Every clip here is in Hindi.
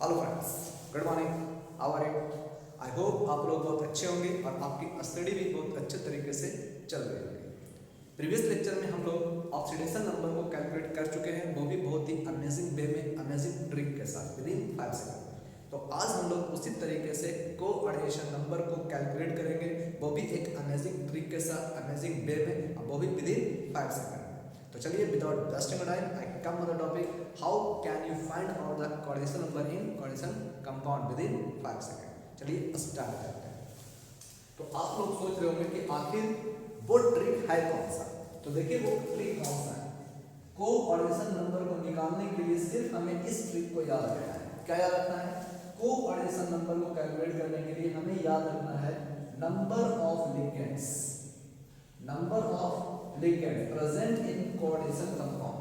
Hello friends, good morning. How are you? I hope आप लोग बहुत अच्छे होंगे और आपकी स्टडी भी बहुत अच्छे तरीके से चल रही होगी। प्रीवियस लेक्चर में हम लोग ऑक्सीडेशन नंबर को कैलकुलेट कर चुके हैं, वो भी बहुत ही अमेजिंग वे में, अमेजिंग ट्रिक के साथ विद इन 5 सेकंड। तो आज हम लोग उसी तरीके से कोऑर्डिनेशन नंबर को कैलकुलेट करेंगे, वो भी एक अमेजिंग ट्रिक के साथ, अमेजिंग वे में, वो भी विद इन 5 सेकंड। तो चलिए without wasting time I come on the topic, how can you find out the coordination number in coordination compound with in 5 second. चलिए स्टार्ट करते हैं। तो आप लोग सोच रहे होंगे कि आखिर वो ट्रिक है कौन सा। तो देखिए वो ट्रिक कौन सा है। कोऑर्डिनेशन नंबर को निकालने के लिए सिर्फ हमें इस ट्रिक को याद रखना है। क्या याद रखना है? कोऑर्डिनेशन नंबर को कैलकुलेट करने के लिए हमें याद रखना है number of ligands, number of ligand present in coordination compound.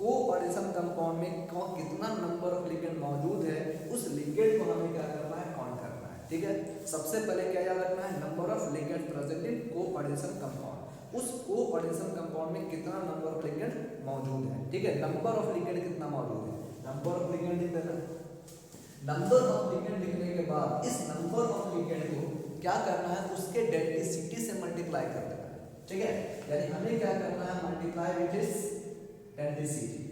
Coordination compound में कितना नंबर ऑफ लिगेंड मौजूद है, उस लिगेंड को हमें क्या करना है, काउंट करना है। ठीक है, सबसे पहले क्या याद रखना है, number of ligand present in coordination compound. उस कोऑर्डिनेशन कंपाउंड में कितना नंबर ऑफ लिगेंड मौजूद है। ठीक है, नंबर ऑफ लिगेंड कितना मौजूद है, नंबर ऑफ लिगेंड लिख देना। नंबर ऑफ लिगेंड लिखने के बाद इस नंबर ऑफ लिगेंड को क्या करना है, उसके डेंसिटी से मल्टीप्लाई कर देना है। ठीक है, यानी हमें क्या करना है, मल्टीप्लाई विद इज डेंसिटी।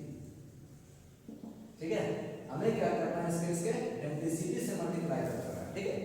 ठीक है, हमें क्या करना है, इसके डेंसिटी से मल्टीप्लाई करना है। ठीक है,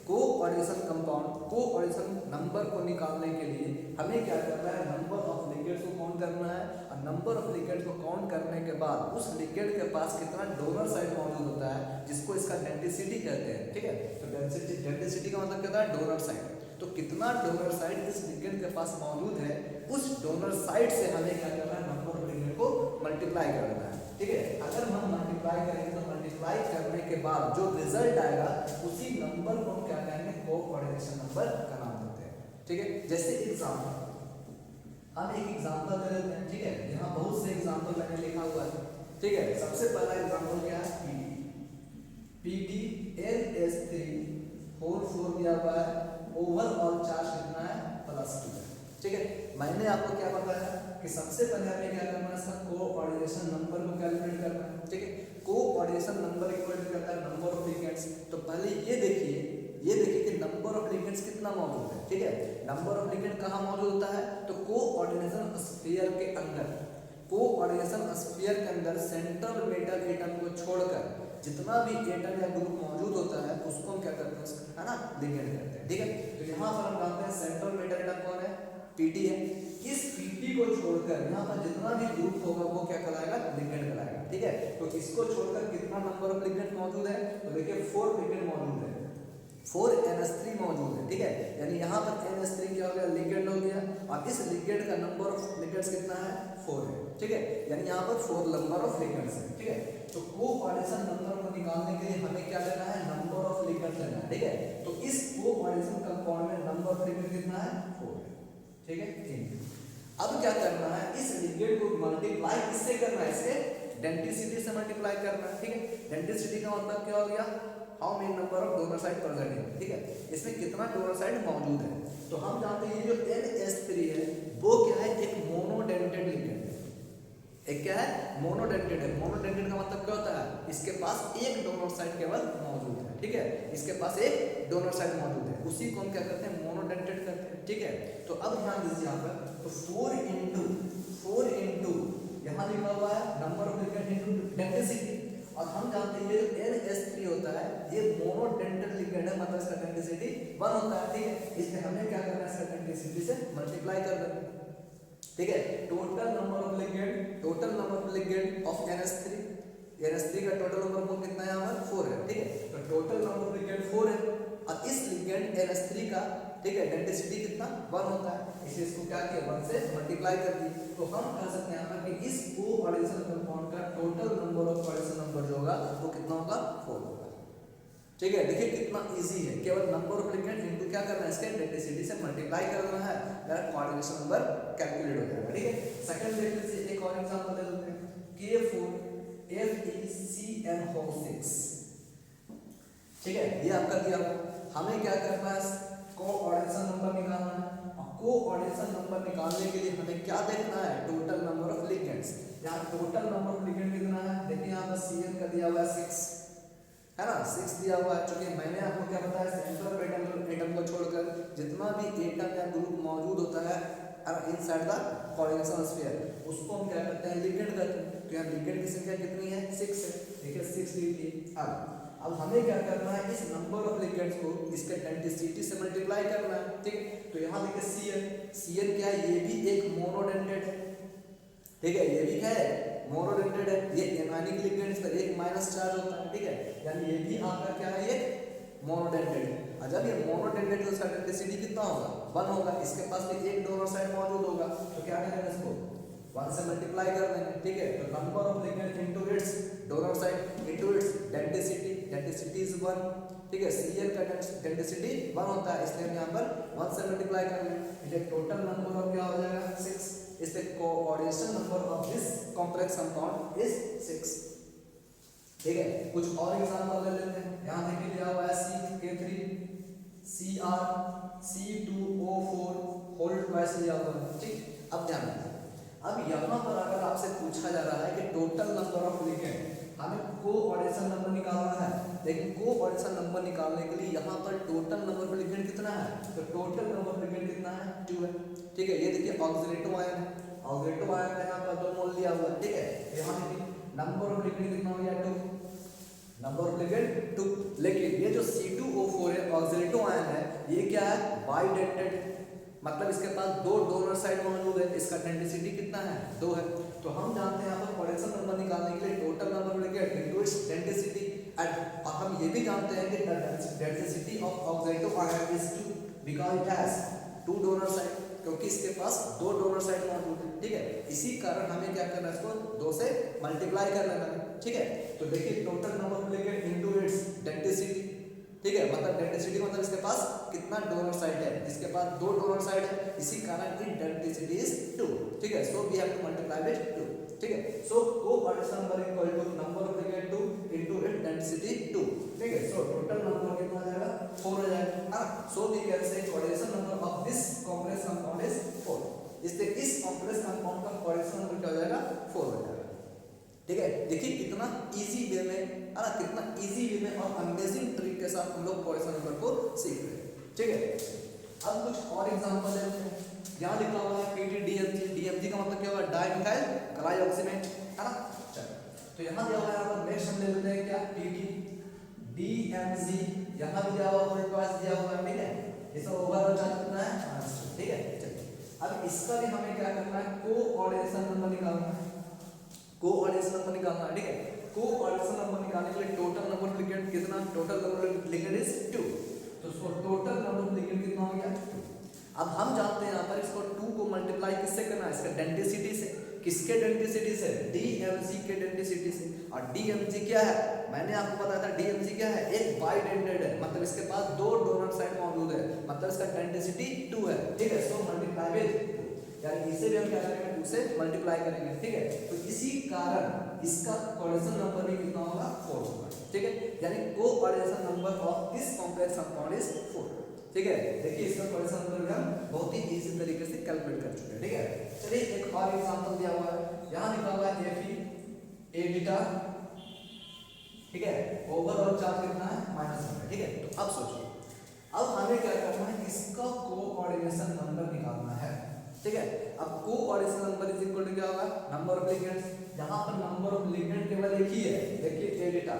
कोऑर्डिनेशन कंपाउंड, कोऑर्डिनेशन नंबर को निकालने के लिए हमें क्या करना है, नंबर ऑफ लिगेंड्स को काउंट करना है। और नंबर ऑफ लिगेंड्स को काउंट करने के बाद उस लिगेंड के पास कितना डोनर साइड मौजूद होता है, जिसको इसका डेंसिटी कहते हैं। ठीक है, तो डेंसिटी का मतलब क्या है, डोनर साइड। तो कितना डोनर साइड इस लिगेंड के पास मौजूद है, उस डोनर साइड से हमें क्या करना है, नंबर ऑफ लिगेंड को मल्टीप्लाई करना है। ठीक है, अगर हम मल्टीप्लाई करेंगे तो मल्टीप्लाई करने के बाद जो रिजल्ट आएगा उसी नंबर को हम क्या कहेंगे, कोऑर्डिनेशन नंबर का नाम देते हैं। ठीक है, जैसे एग्जांपल, हम एक एग्जांपल ले लेते हैं। ठीक है, यहाँ बहुत से एग्जांपल मैंने लिखा हुआ है। ठीक है, सबसे पहला एग्जांपल क्या है, PDNS3 दिया हुआ है, ओवरऑल चार्ज कितना है, +2 है। ठीक है, मैंने आपको क्या बताया कि सबसे पहले हमें क्या करना है, इसका कोऑर्डिनेशन नंबर को कैलकुलेट करना है। ठीक है, कोऑर्डिनेशन नंबर इक्वल टू करता है नंबर ऑफ लिगेंड्स। तो पहले ये देखिए कि नंबर ऑफ लिगेंड्स कितना मौजूद है। ठीक है, नंबर ऑफ लिगेंड कहाँ मौजूद होता है, तो कोऑर्डिनेशन स्फीयर के अंदर, कोऑर्डिनेशन स्फीयर के अंदर सेंट्रल मेटल एटम को छोड़कर जितना भी एटम या ग्रुप मौजूद होता है उसको हम क्या करते हैं, है ना, लिगेंड कहते हैं। ठीक है, तो यहाँ पर हम जानते हैं सेंट्रल मेटल एटम कौन है, पीटी है। इस पीटी को छोड़कर यहाँ पर जितना भी ग्रुप होगा वो क्या कहलाएगा, लिगेंड कहलाएगा। ठीक है, तो इसको छोड़कर कितना नंबर ऑफ लिगेंड मौजूद है, तो देखिए 4 लिगेंड मौजूद है, 4NH3 मौजूद है। ठीक है, यानी यहाँ पर NH3 क्या हो गया, लिगेंड हो गया, और इस लिगेंड का नंबर ऑफ लिगेंड्स कितना है, 4 है। ठीक है, यानी यहाँ पर 4 नंबर ऑफ लिगेंड्स है। ठीक है, तो कोऑर्डिनेशन नंबर को निकालने के लिए हमें क्या लेना है, नंबर ऑफ लिगेंड्स लेना है। ठीक है, तो इस कोऑर्डिनेशन कंपाउंड में नंबर ऑफ लिगेंड कितना है, 4 है। ठीक है, ठीक। अब क्या करना है, इस लिगेंड को मल्टीप्लाई किससे करना है, इसके डेंसिटी से मल्टीप्लाई करना है। ठीक है, डेंसिटी का मतलब क्या हो गया, how many number of donor side present है। ठीक है, इसमें कितना डोनर साइड मौजूद है। तो हम जानते हैं ये जो NH3 है वो क्या है, एक मोनोडेंटेड लिगेंड है। एक क्या है, मोनोडेंटेड है। मोनोडेंटेड का मतलब क्या होता है, इसके पास एक डोनर साइड केवल मौजूद है। ठीक है, इसके पास एक डोनर साइड मौजूद है, उसी को हम क्या करते हैं, मोनोडेंटेड करते हैं। ठीक है, तो अब ध्यान दीजिए यहाँ पर, तो 4 इंटू यहाँ लिखा हुआ है number of ligand into density, और हम जानते हैं ये NH3 होता है, ये मोनोडेंटेड लिगेंड है, मतलब इसका डेंसिटी 1 होता है। ठीक है, इसलिए हमें क्या करना है, इसका डेंसिटी से मल्टीप्लाई कर देना। ठीक है, total number of ligand of NH3 का टोटल नंबर कितना है, यहाँ पर 4 है। ठीक है, तो टोटल नंबर ऑफ लिगेंड 4 है, और इस लिगेंड NH3 का, ठीक है, डेंसिटी कितना 1 होता है, इसलिए इसको क्या किया, 1 से मल्टीप्लाई कर दी। तो हम कह सकते हैं यहाँ पर कि इस कोऑर्डिनेशन कंपाउंड का total number of coordination number जो होगा वो कितना होगा, 4 होगा। ठीक है, देखिए कितना इजी है, केवल नंबर ऑफ लिगेंड इनटू क्या करना है, इसके डेंसिटी से मल्टीप्लाई कर देना है, मेरा कोऑर्डिनेशन नंबर कैलकुलेट हो जाएगा। ठीक है, सेकंड देख लीजिए, एक और एग्जांपल ले लेते हैं, K4FeCN6। ठीक है, ये आपका दिया, हमें क्या करना है, कोऑर्डिनेशन नंबर निकालना है। और कोऑर्डिनेशन नंबर निकालने के लिए हमें क्या देखना है, टोटल नंबर ऑफ लिगेंड्स। यहाँ टोटल नंबर ऑफ लिगेंड कितना है, देखिए यहाँ पर CN का दिया हुआ है 6, है ना, 6 दिया हुआ है। चूंकि मैंने आपको क्या बताया, सेंट्रल एटम को छोड़कर जितना भी एटम या ग्रुप मौजूद होता है इनसाइड द कोऑर्डिनेशन स्फीयर, उसको हम क्या करते हैं, लिगेंड कहते हैं। तो यहाँ लिगेंड की संख्या कितनी है, 6 है। देखिए 6 ली। अब हमें क्या करना है, इस नंबर ऑफ लिगेंड्स को इसके डेंसिटी से मल्टीप्लाई करना है, ठीक है। तो यहाँ देखिए Cn क्या है, ये भी एक मोनोडेंटेड है, ठीक है। ये भी क्या है, मोनोडेंटेड है। ये एनायनिक लिगेंड्स पर एक माइनस चार्ज होता है, ठीक है। यानी ये भी आपका क्या है, ये मोनोडेंटेड है। और जब ये मोनोडेंटेड तो उसका डेंसिटी कितना होगा, 1 होगा। इसके पास भी एक डोनर साइड मौजूद होगा, तो क्या करेंगे, इसको 1 से मल्टीप्लाई कर देंगे, ठीक है। तो number of ligand into it's donor side into its density is 1, ठीक है। Cn का डेंसिटी 1 होता है, इसलिए हम यहाँ पर 1 से मल्टीप्लाई कर लेंगे। ये टोटल नंबर ऑफ क्या हो जाएगा, 6। इस पे coordination number of this complex compound is 6, ठीक है। कुछ और एग्जांपल ले लेते हैं। यहाँ देखिए दिया हुआ है CH3 Cr C2O4 whole twice लिया हुआ है, ठीक। अब ध्यान रखिए, अब यहाँ पर अगर आपसे पूछा जा रहा है कि टोटल नंबर ऑफ लिगेंड, हमें कोऑर्डिनेशन नंबर निकालना है, लेकिन कोऑर्डिनेशन नंबर निकालने के लिए यहाँ पर टोटल नंबर ऑफ लिगेंड कितना है, तो टोटल नंबर ऑफ लिगेंड कितना है, 2 है, ठीक है। ये देखिए ऑक्सीडेटिव आयन है, ऑक्सीडेटिव आयन का यहाँ पर 2 मोल लिया हुआ है, ठीक है। यहाँ देखिए नंबर ऑफ लिगेंड कितना हो गया, 2, नंबर ऑफ लिगेंड 2। लेकिन ये जो C2O4 है, ऑक्सीडेटिव आयन है, ये क्या है, बाइडेंटेड, मतलब इसके पास 2 डोनर साइड मौजूद है। इसका डेंसिटी कितना है, 2 है। तो हम जानते हैं यहाँ पर कोऑर्डिनेशन नंबर निकालने के लिए total number of ligand into its density, and हम ये भी जानते हैं कि density of oxidative ion is 2 because it has 2 donor side, क्योंकि इसके पास 2 डोनर साइड मौजूद है, ठीक है। इसी कारण हमें क्या करना है, इसको 2 से मल्टीप्लाई कर लेना है, ठीक है। तो देखिए total number of ligand into its density, ठीक है, मतलब डेंसिटी मतलब इसके पास कितना डोनर साइड है, इसके पास 2 डोनर साइड है, इसी कारण इन डेंसिटी इज 2, ठीक है। So we have to multiply with 2, ठीक है। So coordination number equal to number of ligand 2 into it density 2, ठीक है। सो टोटल नंबर कितना आ जाएगा, 4 हो जाएगा, हां। So we can say coordination number of this complex compound is 4। इससे इस कॉम्प्लेक्स कंपाउंड का कोऑर्डिनेशन नंबर क्या हो जाएगा, 4 हो जाएगा, ठीक है। देखिए कितना इजी वे में, है ना, कितना इजी वे में और अमेजिंग ट्रिक के साथ हम लोग कोऑर्डिनेशन नंबर को सीख रहे हैं, ठीक है। अब कुछ और एग्जांपल लेते हैं। यहाँ लिखा हुआ है PTDMG, DMG का मतलब क्या हुआ, डाइमिथाइल ग्लाइकोसिलेट, है ना। चलो तो यहाँ दिया हुआ है, आप नेक्स्ट हम ले लेते हैं क्या, DMG, यहाँ भी दिया हुआ है, ट्वाइस दिया हुआ है, ठीक है। इसका ओवरऑल चार्ज कितना है, ठीक है। चलिए अब इसका भी हमें क्या करना है, कोऑर्डिनेशन नंबर निकालना है, कोऑर्डिनेशन नंबर निकालना है, ठीक है। कोऑर्डिनेशन नंबर निकालने के लिए टोटल नंबर ऑफ लिगेंड कितना, total number of ligand is 2, तो इसको टोटल नंबर ऑफ लिगेंड कितना हो गया, 2। अब हम जानते हैं यहाँ पर इसको 2 को मल्टीप्लाई किससे करना है, इसका डेंसिटी से। किसके डेंसिटी से, DMG के डेंसिटी से। और DMG क्या है, मैंने आपको बताया था DMG क्या है, एक बाइडेंटेड है, मतलब इसके पास 2 डोनर साइड मौजूद है, मतलब इसका डेंसिटी 2 है, ठीक है। सो मल्टीप्लाई विद, यानी इसे भी हम क्या करेंगे, 2 से मल्टीप्लाई करेंगे, ठीक है। तो इसी कारण इसका कोऑर्डिनेशन नंबर भी कितना होगा, 4 होगा, ठीक है। यानी coordination number of this complex compound is 4, ठीक है। देखिए इसका कोऑर्डिनेशन नंबर भी हम बहुत ही इजी तरीके से कैलकुलेट कर चुके हैं, ठीक है। चलिए एक और एग्जांपल दिया हुआ है, यहाँ लिखा हुआ है Fe A बीटा, ठीक है। ओवरऑल चार्ज कितना है, -1, ठीक है। तो अब सोचो, अब हमें क्या करना है, इसका कोऑर्डिनेशन नंबर निकालना है, ठीक है। अब coordination number is equal to क्या होगा, नंबर ऑफ लिगेंड्स। यहाँ पर नंबर ऑफ लिगेंड केवल एक ही है, देखिए A बीटा,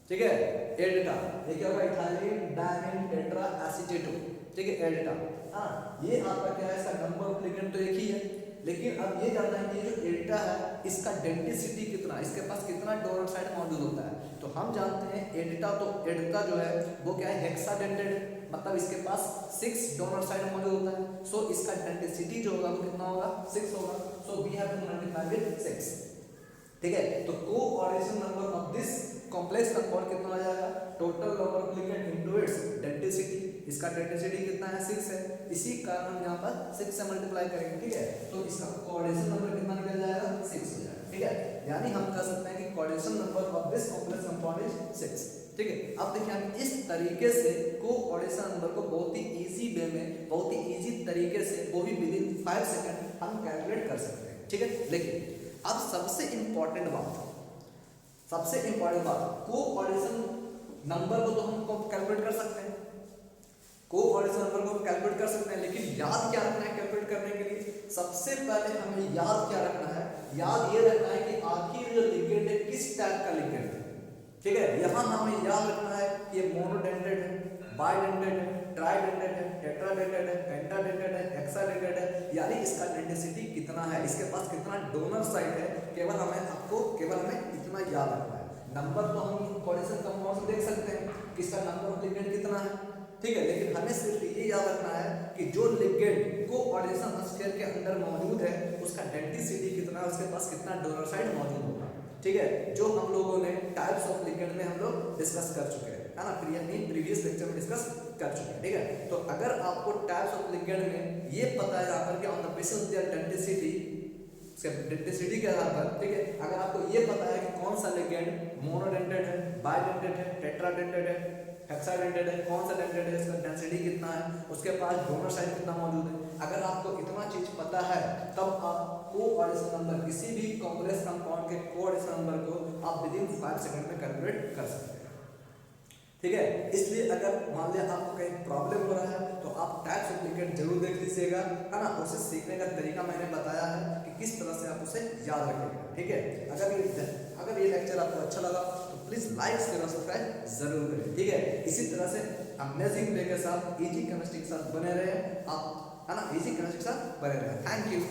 ठीक है, A बीटा। ये क्या होगा, इथाइलिन डायमीन टेट्रा एसीटेटो, ठीक है, A बीटा, हाँ। ये आपका क्या है, इसका नंबर ऑफ लिगेंड तो एक ही है, लेकिन अब ये जानना है कि जो A बीटा है, इसका डेंसिटी कितना, इसके पास कितना डोनर साइड मौजूद होता है। तो हम जानते हैं A बीटा, तो A बीटा जो है वो क्या है, हेक्साडेंटेड, मतलब इसके पास 6 डोनर साइड मौजूद होता है। सो इसका डेंसिटी जो होगा वो कितना होगा, 6 होगा। So we have to multiply with 6, ठीक है। तो coordination number of this complex compound कितना आ जाएगा, total number of ligand into its density. इसका डेंसिटी कितना है, 6 है, इसी कारण हम यहाँ पर 6 से मल्टीप्लाई करेंगे, ठीक है। तो इसका कोऑर्डिनेशन नंबर कितना निकल जाएगा, 6 हो जाएगा, ठीक है। यानी हम कह सकते हैं कि coordination number of this complex compound is 6, ठीक है। अब देखिए हम इस तरीके से कोऑर्डिनेशन नंबर को बहुत ही इजी वे में, बहुत ही इजी तरीके से, वो भी विदिन 5 सेकंड हम कैलकुलेट कर सकते हैं, ठीक है। लेकिन अब सबसे इंपॉर्टेंट बात, सबसे इंपॉर्टेंट बात, कोऑर्डिनेशन नंबर को तो हम कैलकुलेट कर सकते हैं, कोऑर्डिनेशन नंबर को कैलकुलेट कर सकते हैं, लेकिन याद क्या रखना है कैलकुलेट करने के लिए? सबसे पहले हमें याद क्या रखना है? याद ये रखना है कि आखिर जो लिगेंड है किस टाइप का लिगेंड है। ठीक है, यहाँ हमें याद रखना है ये मोनोडेंटेड है, बाइडेंटेड है, ट्राइडेंटेड है, टेट्राडेंटेड है, पेंटाडेंटेड है, हेक्साडेंटेड है, यानी इसका डेंसिटी कितना है, इसके पास कितना डोनर साइट है, केवल हमें इतना याद रखना है। नंबर तो हम कोऑर्डिनेशन कंपाउंड से देख सकते हैं कि इसका नंबर ऑफ लिगेंड कितना है, ठीक है, लेकिन हमें सिर्फ ये याद रखना है कि जो लिगेंड कोऑर्डिनेशन स्फीयर के अंदर मौजूद है उसका डेंसिटी कितना है, उसके पास कितना डोनर साइट मौजूद होगा। ठीक है, जो हम लोगों ने टाइप्स ऑफ लिगेंड में हम लोग डिस्कस कर चुके हैं, है ना, प्रीवियस लेक्चर में डिस्कस कर चुके हैं। ठीक है, तो अगर आपको टाइप्स ऑफ लिगेंड में ये पता है यहाँ पर कि on the basis of their density, density के आधार पर, ठीक है, अगर आपको ये पता है कि कौन सा लिगेंड मोनोडेंटेड है, बाइडेंटेड है, टेट्राडेंटेड है, हेक्साडेंटेड है, कौन सा डेंटेड है, इसका डेंसिटी कितना है, उसके पास डोनर साइट कितना मौजूद है, अगर आपको इतना चीज पता है तब आप कोऑर्डिनेशन नंबर किसी भी कॉम्प्लेक्स कंपाउंड के कोऑर्डिनेशन नंबर को आप विदिन 5 सेकंड में कैलकुलेट कर सकते हैं। ठीक है, इसलिए अगर मान लिया आपको कहीं प्रॉब्लम हो रहा है तो आप टाइप्स ऑफ लिगेंड जरूर देख लीजिएगा, है ना, उसे सीखने का तरीका मैंने बताया है कि किस तरह से आप उसे याद रखेंगे। ठीक है, अगर ये लेक्चर आपको अच्छा लगा तो प्लीज लाइक शेयर और सब्सक्राइब जरूर करें। ठीक है, इसी तरह से अमेजिंग डे के साथ, इजी केमिस्ट्री के साथ बने रहे आप, है ना, इजी केमिस्ट्री के साथ बने रहे। Thank you.